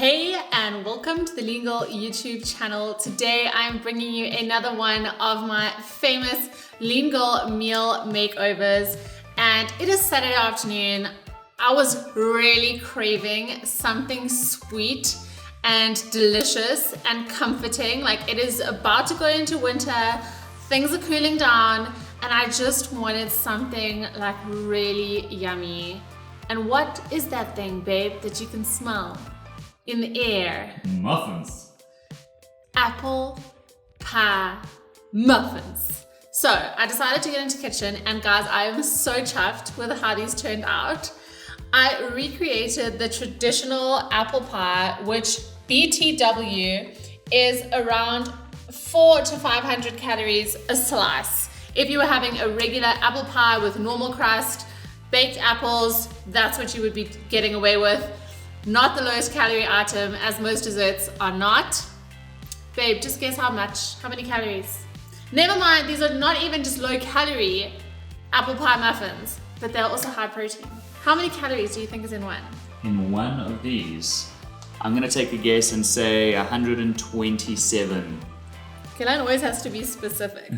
Hey and welcome to the Legal YouTube channel. Today I'm bringing you another one of my famous legal meal makeovers, and it is Saturday afternoon. I was really craving something sweet and delicious and comforting. Like, it is about to go into winter, things are cooling down, and I just wanted something like really yummy. And what is that thing, babe, that you can smell in the air? Muffins. Apple pie muffins. So I decided to get into the kitchen, and guys, I am so chuffed with how these turned out. I recreated the traditional apple pie, which BTW is around 400 to 500 calories a slice. If you were having a regular apple pie with normal crust, baked apples, that's what you would be getting away with. Not the lowest calorie item, as most desserts are not. Babe, just guess how many calories? Never mind, these are not even just low calorie apple pie muffins, but they're also high protein. How many calories do you think is in one? In one of these, I'm gonna take a guess and say 127. Kailan always has to be specific.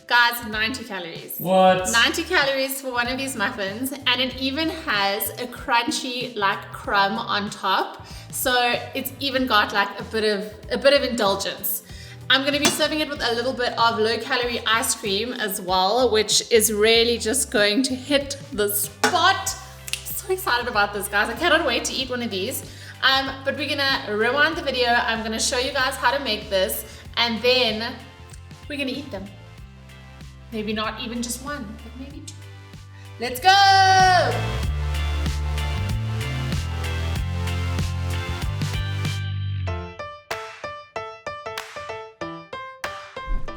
Guys, 90 calories. What? 90 calories for one of these muffins, and it even has a crunchy like crumb on top. So it's even got like a bit of indulgence. I'm gonna be serving it with a little bit of low calorie ice cream as well, which is really just going to hit the spot. I'm so excited about this, guys. I cannot wait to eat one of these. But we're gonna rewind the video. I'm gonna show you guys how to make this, and then we're gonna eat them. Maybe not even just one, but maybe two. Let's go!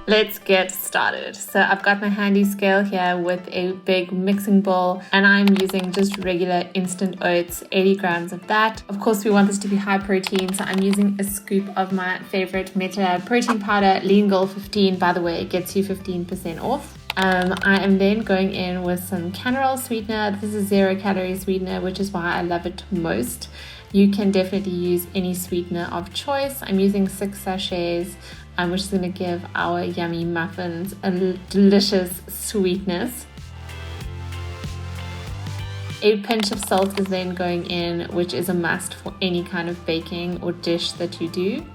Let's get started. So I've got my handy scale here with a big mixing bowl, and I'm using just regular instant oats, 80 grams of that. Of course, we want this to be high protein, so I'm using a scoop of my favorite Meta protein powder, Lean Girl 15. By the way, it gets you 15% off. I am then going in with some Calorie sweetener. This is 0 calorie sweetener, which is why I love it most. You can definitely use any sweetener of choice. I'm using 6 sachets, which is going to give our yummy muffins a delicious sweetness. A pinch of salt is then going in, which is a must for any kind of baking or dish that you do.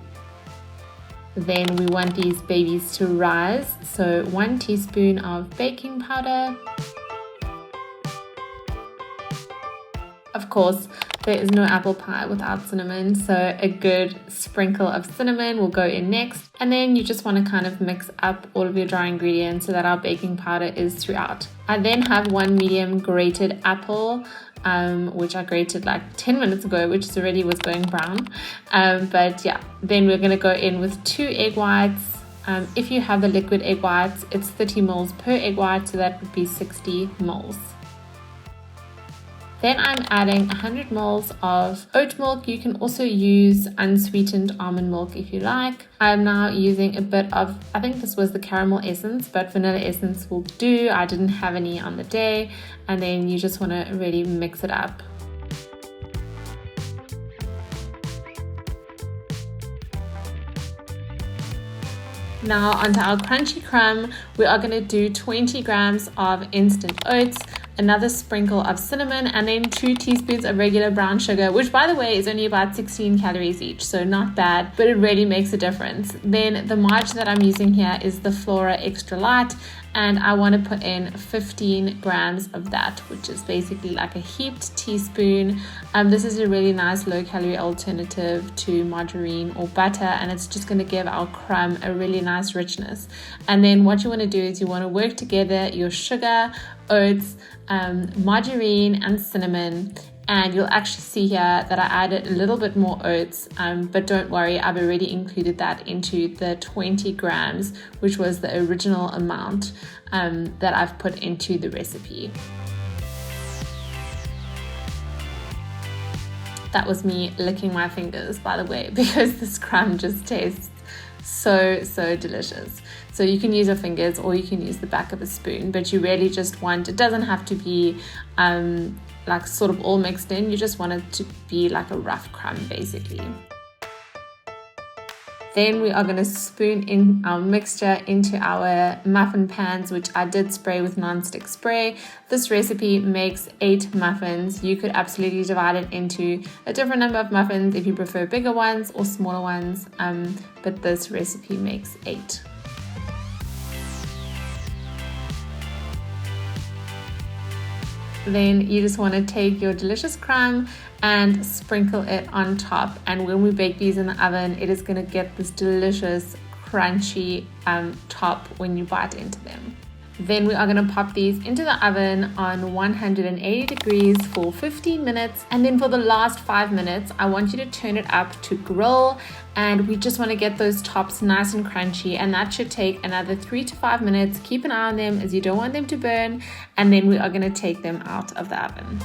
Then we want these babies to rise, so 1 teaspoon of baking powder. Of course, there is no apple pie without cinnamon, so a good sprinkle of cinnamon will go in next. And then you just want to kind of mix up all of your dry ingredients so that our baking powder is throughout. I then have 1 medium grated apple, which I grated like 10 minutes ago, which already was going brown. But yeah, then we're going to go in with 2 egg whites. If you have the liquid egg whites, it's 30 ml per egg white, so that would be 60 ml. Then I'm adding 100 ml of oat milk. You can also use unsweetened almond milk if you like. I'm now using a bit of, I think this was the caramel essence, but vanilla essence will do. I didn't have any on the day. And then you just want to really mix it up. Now onto our crunchy crumb. We are going to do 20 grams of instant oats, another sprinkle of cinnamon, and then 2 teaspoons of regular brown sugar, which by the way is only about 16 calories each, so not bad, but it really makes a difference. Then the margarine that I'm using here is the Flora Extra Light, and I want to put in 15 grams of that, which is basically like a heaped teaspoon. This is a really nice low calorie alternative to margarine or butter, and it's just going to give our crumb a really nice richness. And then what you want to do is you want to work together your sugar, oats, margarine and cinnamon, and you'll actually see here that I added a little bit more oats, but don't worry, I've already included that into the 20 grams, which was the original amount that I've put into the recipe. That was me licking my fingers, by the way, because this crumb just tastes So delicious. So you can use your fingers or you can use the back of a spoon, but you really just want, it doesn't have to be like sort of all mixed in. You just want it to be like a rough crumb basically. Then we are going to spoon in our mixture into our muffin pans, which I did spray with non-stick spray. This recipe makes 8 muffins. You could absolutely divide it into a different number of muffins if you prefer bigger ones or smaller ones, but this recipe makes 8. Then you just want to take your delicious crumb and sprinkle it on top, and when we bake these in the oven, it is going to get this delicious crunchy top when you bite into them. Then we are going to pop these into the oven on 180 degrees for 15 minutes, and then for the last 5 minutes I want you to turn it up to grill, and we just want to get those tops nice and crunchy, and that should take another 3 to 5 minutes. Keep an eye on them as you don't want them to burn, and then we are going to take them out of the oven.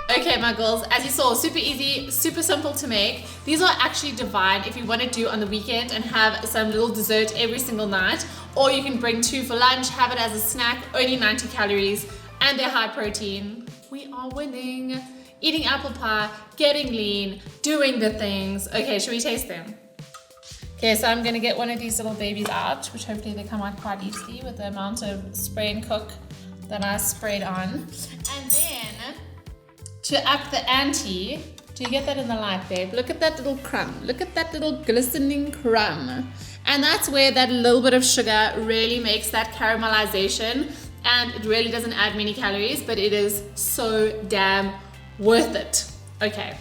Okay, my girls, as you saw, super easy, super simple to make. These are actually divine if you want to do on the weekend and have some little dessert every single night, or you can bring 2 for lunch, have it as a snack, only 90 calories, and they're high protein. We are winning. Eating apple pie, getting lean, doing the things. Okay, should we taste them? Okay, so I'm gonna get one of these little babies out, which hopefully they come out quite easily with the amount of spray and cook that I sprayed on. And then, to up the ante, do you get that in the light, babe? Look at that little crumb. Look at that little glistening crumb. And that's where that little bit of sugar really makes that caramelization, and it really doesn't add many calories, but it is so damn worth it. Okay,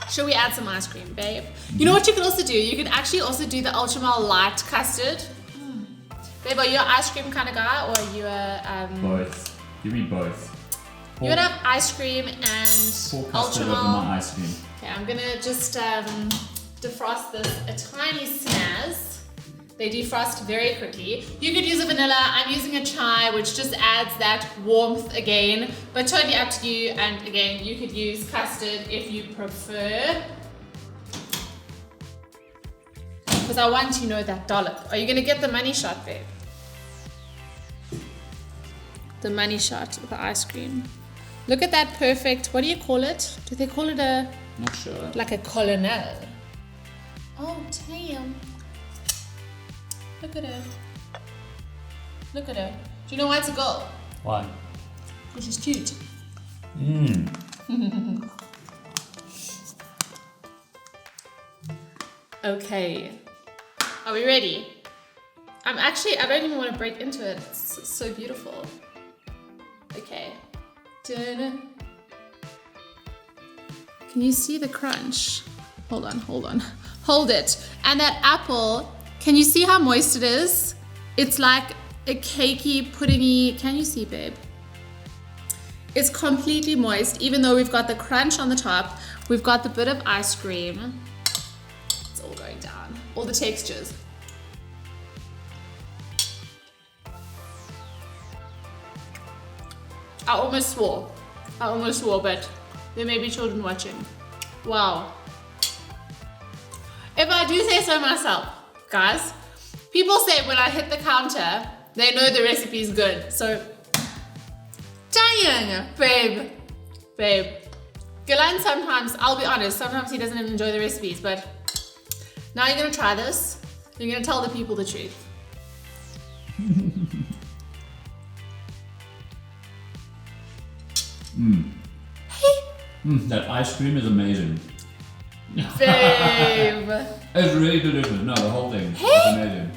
should we add some ice cream, babe? You know what you could also do? You could actually also do the ultra light custard. Babe, are you an ice cream kind of guy, or are you a both? Give me both. You would have ice cream and custard over my ice cream. Okay, I'm gonna just defrost this a tiny snaz. They defrost very quickly. You could use a vanilla. I'm using a chai, which just adds that warmth again, but totally up to you. And again, you could use custard if you prefer. Because I want to know that dollop. Are you gonna get the money shot, babe? The money shot with the ice cream. Look at that perfect, what do you call it? Do they call it a... Not sure. Like a colonel. Oh, damn. Look at her. Look at her. Do you know why it's a girl? Why? Because she's cute. Okay. Are we ready? I don't even want to break into it. It's so beautiful. Okay. Can you see the crunch? Hold on. Hold it. And that apple, can you see how moist it is? It's like a cakey, puddingy. Can you see, babe? It's completely moist, even though we've got the crunch on the top. We've got the bit of ice cream. It's all going down. All the textures. I almost swore, but there may be children watching. Wow. If I do say so myself, guys, people say when I hit the counter, they know the recipe is good. So, dang, babe. Galen sometimes, I'll be honest, sometimes he doesn't even enjoy the recipes, but now you're gonna try this. You're gonna tell the people the truth. That ice cream is amazing. Babe. It's really delicious. No, the whole thing. It's amazing.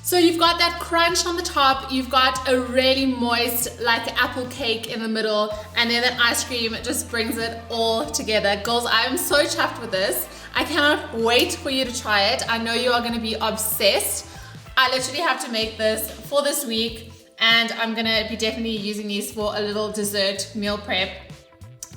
So you've got that crunch on the top, you've got a really moist, like apple cake in the middle, and then that ice cream just brings it all together. Girls, I am so chuffed with this. I cannot wait for you to try it. I know you are gonna be obsessed. I literally have to make this for this week, and I'm gonna be definitely using these for a little dessert meal prep.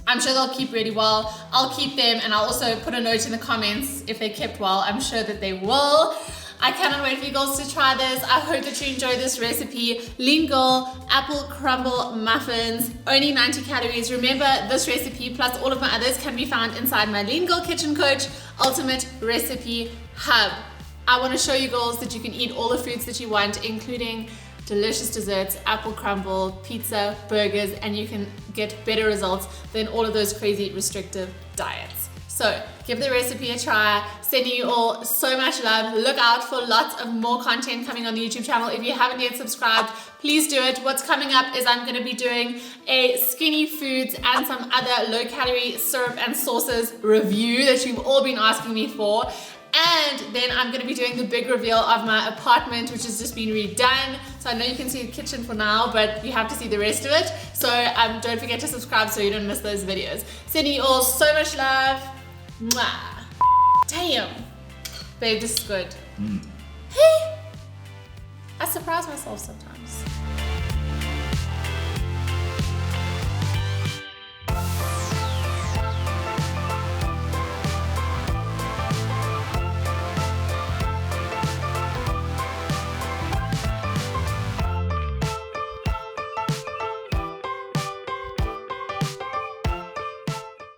I'm sure they'll keep really well. I'll keep them, and I'll also put a note in the comments if they kept well. I'm sure that they will. I cannot wait for you girls to try this. I hope that you enjoy this recipe. Lean Girl apple crumble muffins, only 90 calories. Remember, this recipe plus all of my others can be found inside my Lean Girl Kitchen Coach Ultimate Recipe Hub. I want to show you girls that you can eat all the foods that you want, including delicious desserts, apple crumble, pizza, burgers, and you can get better results than all of those crazy restrictive diets. So give the recipe a try. Sending you all so much love. Look out for lots of more content coming on the YouTube channel. If you haven't yet subscribed, please do it. What's coming up is I'm going to be doing a skinny foods and some other low calorie syrup and sauces review that you've all been asking me for. And then I'm going to be doing the big reveal of my apartment, which has just been redone. So I know you can see the kitchen for now, but you have to see the rest of it. So don't forget to subscribe so you don't miss those videos. Sending you all so much love. Mwah. Damn. Babe, this is good. Hey. I surprise myself sometimes.